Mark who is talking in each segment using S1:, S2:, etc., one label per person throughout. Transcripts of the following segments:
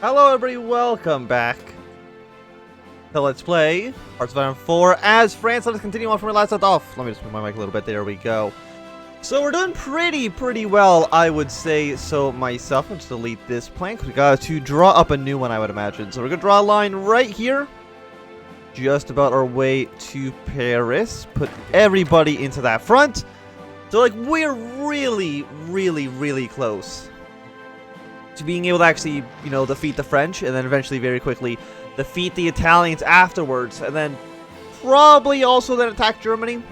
S1: Hello everybody, welcome back to Let's Play Hearts of Iron 4 as France. Let us continue on from where we last left off. Let me just move my mic a little bit, there we go. So we're doing pretty well, I would say so myself. I'll just delete this plank. We got to draw up a new one, I would imagine. So we're going to draw a line right here. Just about our way to Paris. Put everybody into that front. So like, we're really close to being able to actually, you know, defeat the French, and then eventually, very quickly, defeat the Italians afterwards, and then probably also then attack Germany.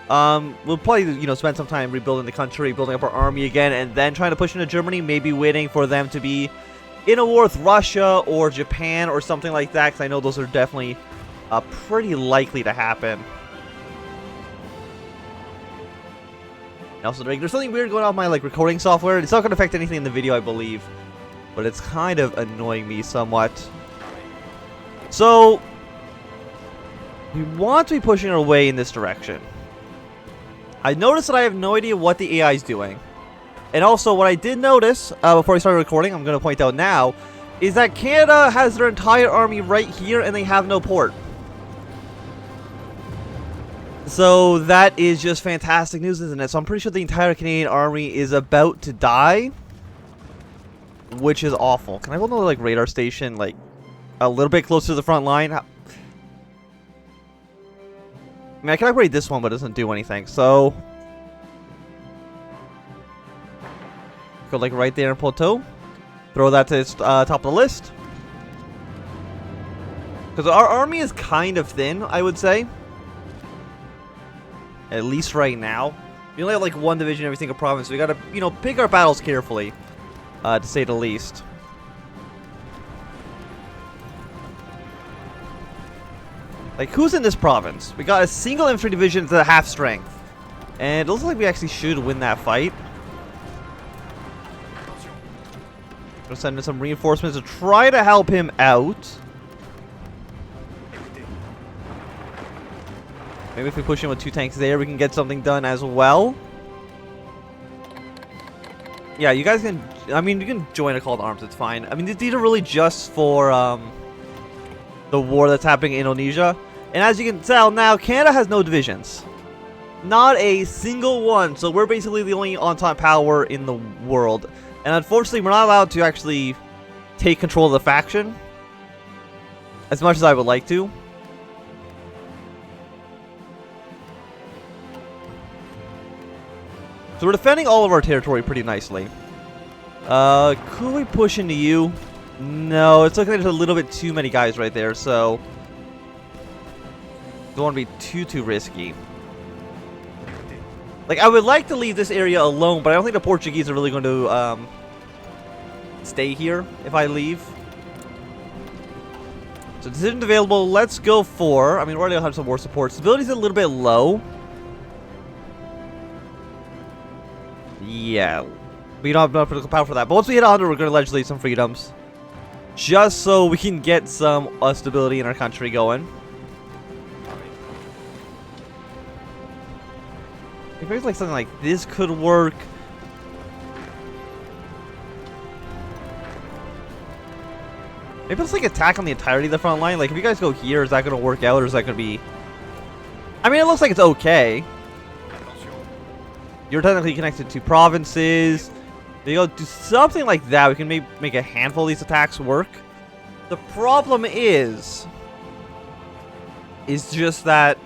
S1: We'll probably, you know, spend some time rebuilding the country, building up our army again, and then trying to push into Germany, maybe waiting for them to be in a war with Russia or Japan or something like that, because I know those are definitely pretty likely to happen. Also, there's something weird going on with my recording software. It's not going to affect anything in the video, I believe, but it's kind of annoying me somewhat. So we want to be pushing our way in this direction. I noticed that I have no idea what the AI is doing, and also what I did notice before I started recording, I'm going to point out now, is that Canada has their entire army right here, and they have no port. So that is just fantastic news, isn't it? So I'm pretty sure the entire Canadian army is about to die, which is awful. Can I build another radar station a little bit closer to the front line? I mean, I can upgrade this one, but it doesn't do anything. So go right there in Plateau. Throw that to its top of the list, because our army is kind of thin, I would say. At least right now. We only have one division in every single province, so we gotta, you know, pick our battles carefully, to say the least. Who's in this province? We got a single infantry division to half strength. And it looks like we actually should win that fight. Gonna send in some reinforcements to try to help him out. Maybe if we push him with 2 tanks there, we can get something done as well. Yeah, you guys can... I mean, you can join a call to arms, it's fine. I mean, these are really just for the war that's happening in Indonesia. And as you can tell now, Canada has no divisions. Not a single one. So we're basically the only on-top power in the world. And unfortunately, we're not allowed to actually take control of the faction as much as I would like to. So we're defending all of our territory pretty nicely. Could we push into you? No, it's looking like there's a little bit too many guys right there, so don't want to be too risky. I would like to leave this area alone, but I don't think the Portuguese are really going to stay here if I leave. So decisions available. Let's go for... I mean, we're already going to have some war support. Stability's a little bit low. Yeah, we don't have enough political power for that. But once we hit 100, we're going to legislate some freedoms, just so we can get some stability in our country going. I feel like something like this could work. Maybe it's attack on the entirety of the front line. If you guys go here, is that going to work out, or is that going to be... I mean, it looks like it's okay. You're technically connected to provinces. You go do something like that. We can make a handful of these attacks work. The problem is just that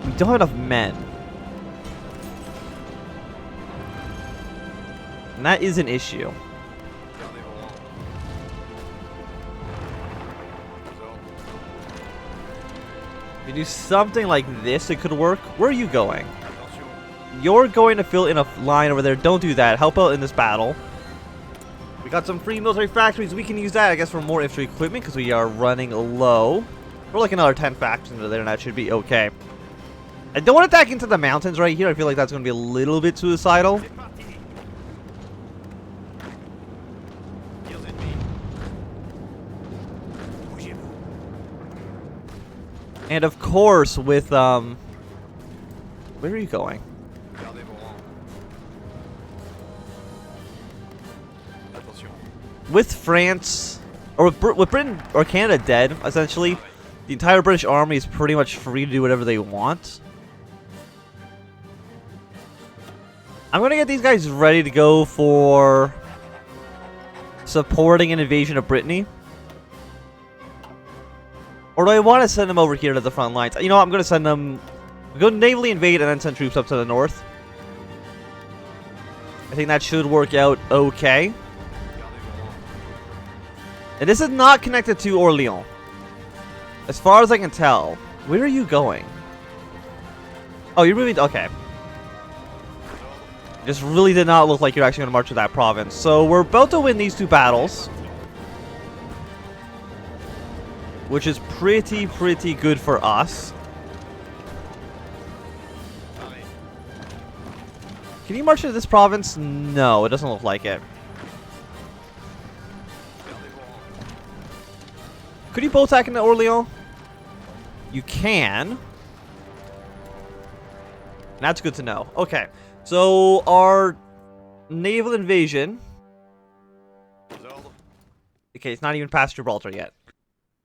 S1: we don't have enough men. And that is an issue. If you do something like this, it could work. Where are you going? You're going to fill in a line over there. Don't do that. Help out in this battle. We got some free military factories. We can use that, I guess, for more infantry equipment because we are running low. We're another 10 factions over there, and that should be okay. I don't want to attack into the mountains right here. I feel like that's going to be a little bit suicidal. And of course, with where are you going? with France, or with Britain or Canada dead, essentially, the entire British army is pretty much free to do whatever they want. I'm going to get these guys ready to go for supporting an invasion of Brittany. Or do I want to send them over here to the front lines? You know what, I'm going to send them... Go navally invade and then send troops up to the north. I think that should work out okay. And this is not connected to Orléans. As far as I can tell. Where are you going? Oh, you're moving... Okay. Just really did not look like you're actually going to march to that province. So we're about to win these 2 battles. Which is pretty good for us. Can you march to this province? No, it doesn't look like it. Could you bow attack into Orléans? You can. That's good to know. Okay. So, our naval invasion... Okay, it's not even past Gibraltar yet.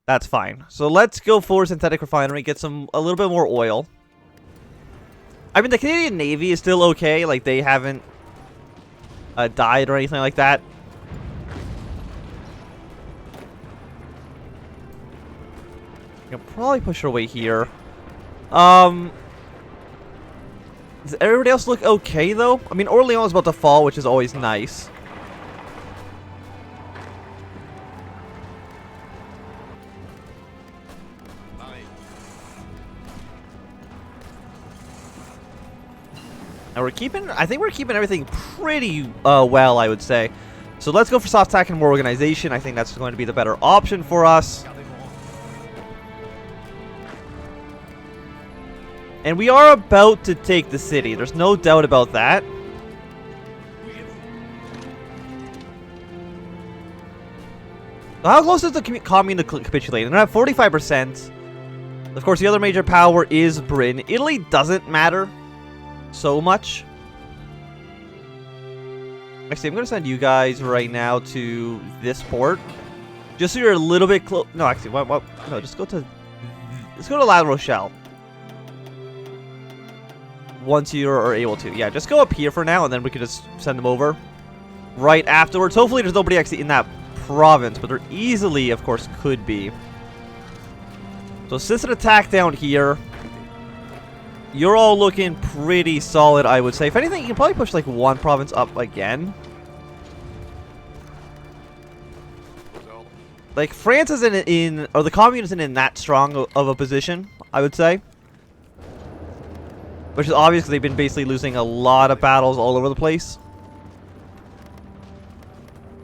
S1: That's fine. So, let's go for synthetic refinery, get a little bit more oil. I mean, the Canadian Navy is still okay. Like, they haven't died or anything like that. We can probably push our way here. Does everybody else look okay, though? I mean, Orléans is about to fall, which is always nice. And we're keeping... I think we're keeping everything pretty well, I would say. So let's go for soft attack and more organization. I think that's going to be the better option for us. And we are about to take the city. There's no doubt about that. How close is the commune to capitulating? They're at 45%. Of course, the other major power is Britain. Italy doesn't matter so much. Actually, I'm going to send you guys right now to this port. Just so you're a little bit close. No, actually, what? No, just go to... Let's go to La Rochelle. Once you are able to. Yeah, just go up here for now, and then we can just send them over right afterwards. Hopefully there's nobody actually in that province, but there easily, of course, could be. So since an attack down here, you're all looking pretty solid, I would say. If anything, you can probably push like 1 province up again. Like, France isn't or the commune isn't in that strong of a position, I would say. Which is obvious because they've been basically losing a lot of battles all over the place.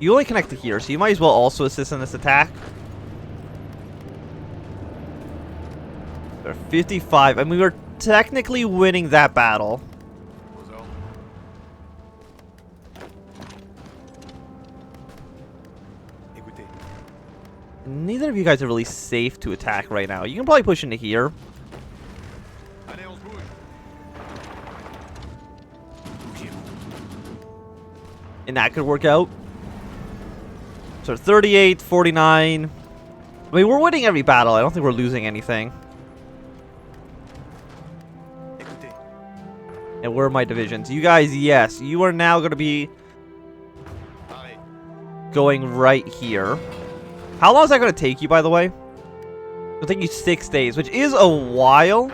S1: You only connect to here, so you might as well also assist in this attack. They're 55. I mean, we were technically winning that battle. Neither of you guys are really safe to attack right now. You can probably push into here. And that could work out. So 38, 49. I mean, we're winning every battle. I don't think we're losing anything. And where are my divisions? You guys, yes. You are now going to be going right here. How long is that going to take you, by the way? It'll take you 6 days, which is a while.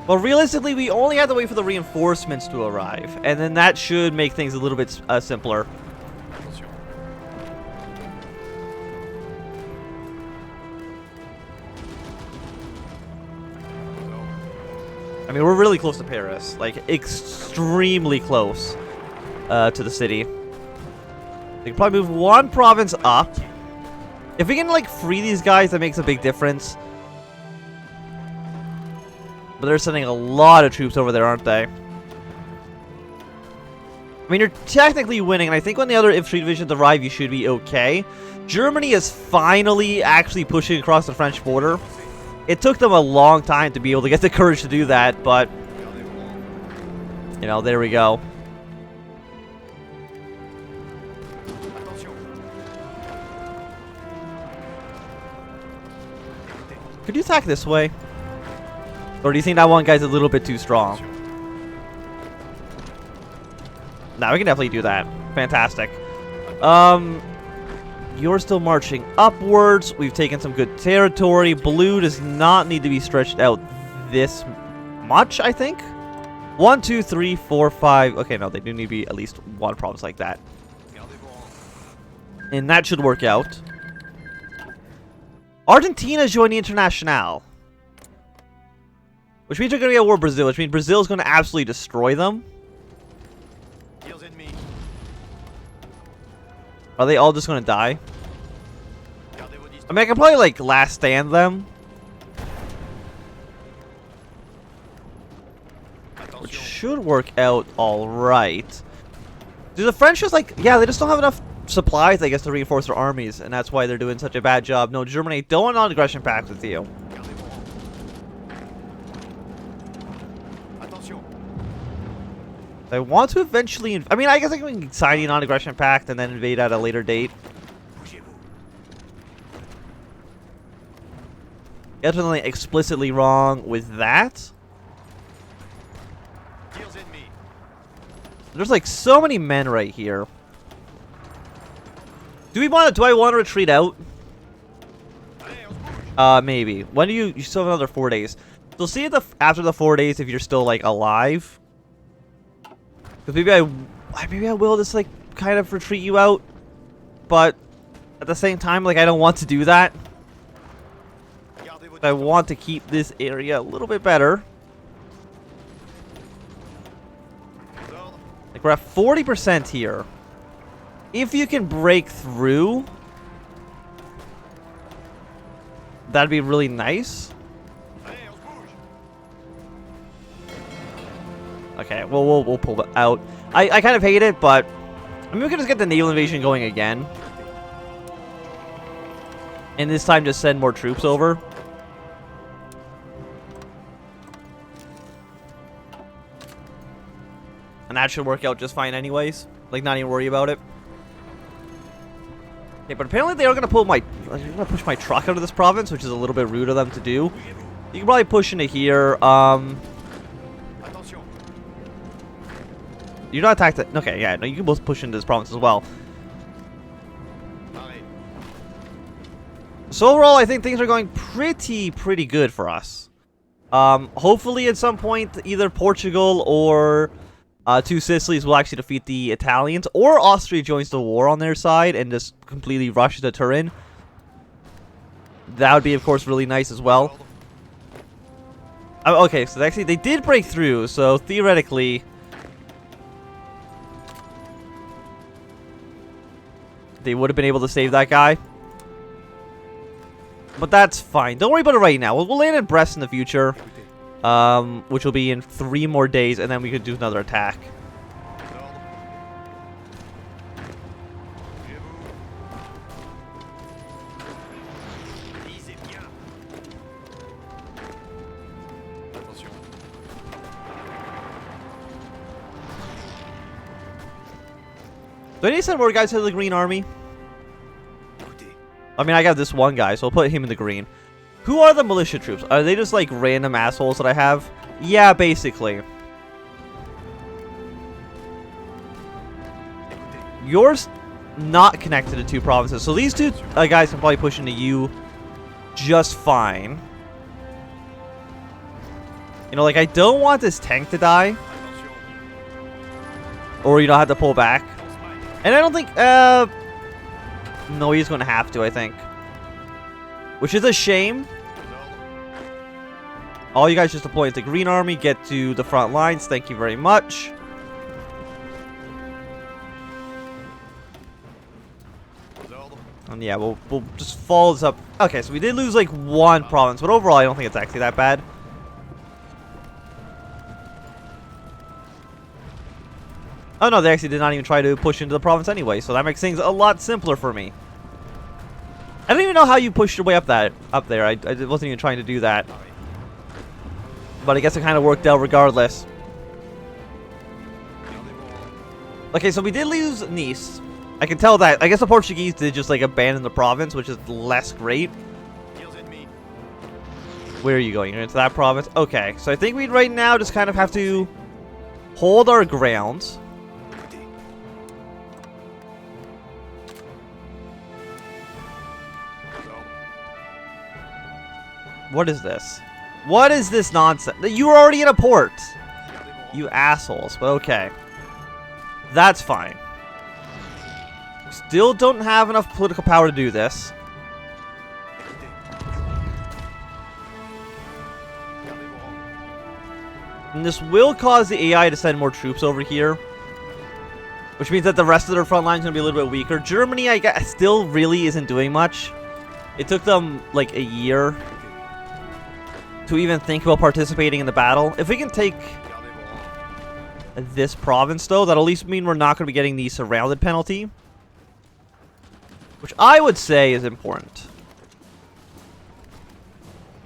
S1: Well, realistically, we only have to wait for the reinforcements to arrive. And then that should make things a little bit simpler. I mean, we're really close to Paris. Like, extremely close to the city. We can probably move 1 province up. If we can, like, free these guys, that makes a big difference. But they're sending a lot of troops over there, aren't they? I mean, you're technically winning, and I think when the other infantry divisions arrive, you should be okay. Germany is finally actually pushing across the French border. It took them a long time to be able to get the courage to do that, but... You know, there we go. Could you attack this way? Or do you think that one guy's a little bit too strong? Nah, we can definitely do that. Fantastic. You're still marching upwards. We've taken some good territory. Blue does not need to be stretched out this much, I think. 1, 2, 3, 4, 5. Okay, no, they do need to be at least one province like that. And that should work out. Argentina joined the Internationale. Which means they're going to get a war with Brazil, which means Brazil is going to absolutely destroy them. Are they all just going to die? I mean, I can probably, like, last stand them. Which should work out alright. Do the French just, like... Yeah, they just don't have enough supplies, I guess, to reinforce their armies. And that's why they're doing such a bad job. No, Germany, don't want non-aggression pacts with you. I want to eventually... I mean, I guess I can sign a non-aggression pact and then invade at a later date. There's something explicitly wrong with that. There's like so many men right here. Do I want to retreat out? Maybe. When do you still have another 4 days? So see after the 4 days if you're still like alive. Because maybe I will just like kind of retreat you out, but at the same time, like I don't want to do that. I want to keep this area a little bit better. Like we're at 40% here. If you can break through, that'd be really nice. Okay, well, we'll pull it out. I kind of hate it, but I mean, we can just get the naval invasion going again. And this time just send more troops over. And that should work out just fine anyways. Like, not even worry about it. Okay, but apparently they are going to pull my... They're going to push my truck out of this province, which is a little bit rude of them to do. You can probably push into here. You're not attacked it. Okay, yeah, no, you can both push into this province as well. So overall, I think things are going pretty good for us. Hopefully at some point, either Portugal or Two Sicilies will actually defeat the Italians, or Austria joins the war on their side and just completely rushes to Turin. That would be, of course, really nice as well. Okay, so actually they did break through, so theoretically... they would have been able to save that guy. But that's fine. Don't worry about it right now. We'll land in Brest in the future. Which will be in 3 more days, and then we could do another attack. Do I need to send more guys to the Green Army? I mean, I got this one guy, so I'll put him in the green. Who are the militia troops? Are they just like random assholes that I have? Yeah, basically. Yours not connected to 2 provinces, so these 2 guys can probably push into you just fine. You know, like I don't want this tank to die, or you don't have to pull back. And I don't think, no, he's going to have to, I think. Which is a shame. All you guys just deploy into Green Army, get to the front lines. Thank you very much. And yeah, we'll just follow this up. Okay, so we did lose like 1 province, but overall I don't think it's actually that bad. Oh no, they actually did not even try to push into the province anyway, so that makes things a lot simpler for me. I don't even know how you pushed your way up there. I wasn't even trying to do that. But I guess it kind of worked out regardless. Okay, so we did lose Nice. I can tell that. I guess the Portuguese did just like abandon the province, which is less great. Where are you going? You're into that province? Okay, so I think we right now just kind of have to hold our ground. What is this? What is this nonsense? You were already in a port. You assholes, but okay. That's fine. Still don't have enough political power to do this. And this will cause the AI to send more troops over here. Which means that the rest of their front line is going to be a little bit weaker. Germany, I guess, still really isn't doing much. It took them like a year to even think about participating in the battle. If we can take this province, though, that'll at least mean we're not going to be getting the surrounded penalty. Which I would say is important.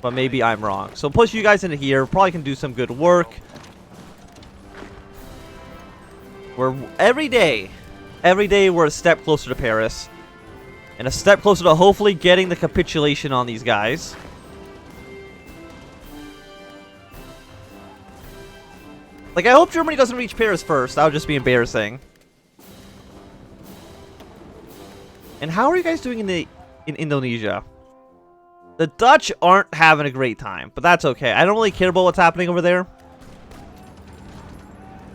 S1: But maybe I'm wrong. So push you guys into here. Probably can do some good work. We're every day we're a step closer to Paris. And a step closer to hopefully getting the capitulation on these guys. Like, I hope Germany doesn't reach Paris first. That would just be embarrassing. And how are you guys doing in Indonesia? The Dutch aren't having a great time, but that's okay. I don't really care about what's happening over there.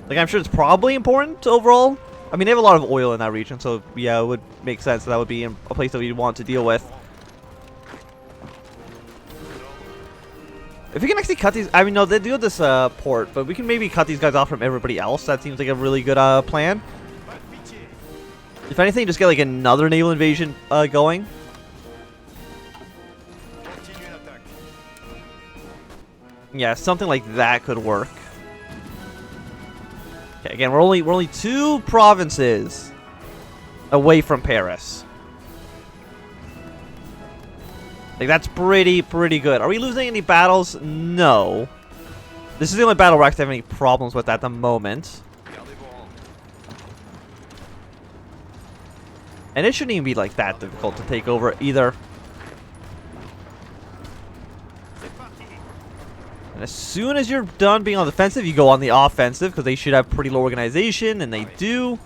S1: Like, I'm sure it's probably important overall. I mean, they have a lot of oil in that region, so yeah, it would make sense that would be a place that we'd want to deal with. If we can actually cut these... I mean, no, they do have this port, but we can maybe cut these guys off from everybody else. That seems like a really good plan. If anything, just get like another naval invasion going. Yeah, something like that could work. Okay, again, we're only 2 provinces away from Paris. Like, that's pretty good. Are we losing any battles? No. This is the only battle we're actually having any problems with at the moment. And it shouldn't even be like that difficult to take over either. And as soon as you're done being on the defensive, you go on the offensive, because they should have pretty low organization, and they do.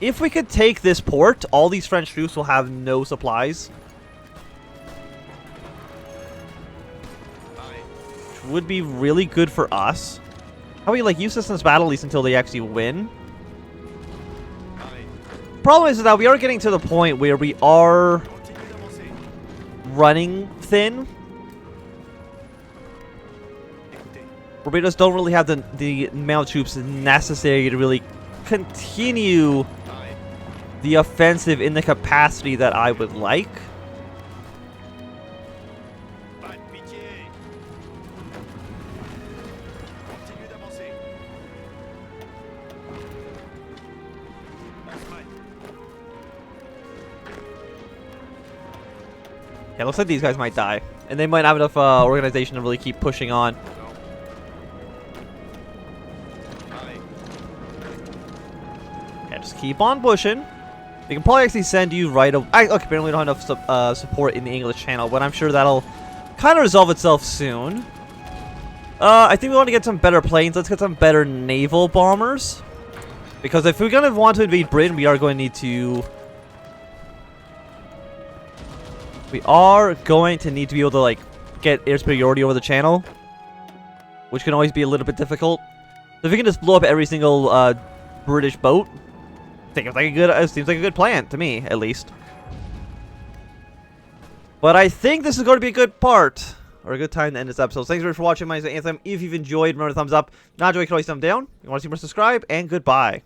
S1: If we could take this port, all these French troops will have no supplies. Which would be really good for us. How about we like use this in this battle at least until they actually win? Problem is that we are getting to the point where we are running thin. Where we just don't really have the amount of troops necessary to really continue the offensive in the capacity that I would like. Yeah, looks like these guys might die. And they might not have enough organization to really keep pushing on. Yeah, just keep on pushing. We can probably actually send you right away. Okay, apparently we don't have enough support in the English channel, but I'm sure that'll kind of resolve itself soon. I think we want to get some better planes. Let's get some better naval bombers. Because if we're going to want to invade Britain, we are going to need to... We are going to need to be able to, like, get air superiority over the channel. Which can always be a little bit difficult. So if we can just blow up every single British boat... Seems like a good plan to me, at least. But I think this is going to be a good part, or a good time to end this episode. So thanks very much for watching. My name is Anthem. If you've enjoyed, remember to thumbs up. Not enjoy, you can always thumb down. If you want to see more, subscribe, and goodbye.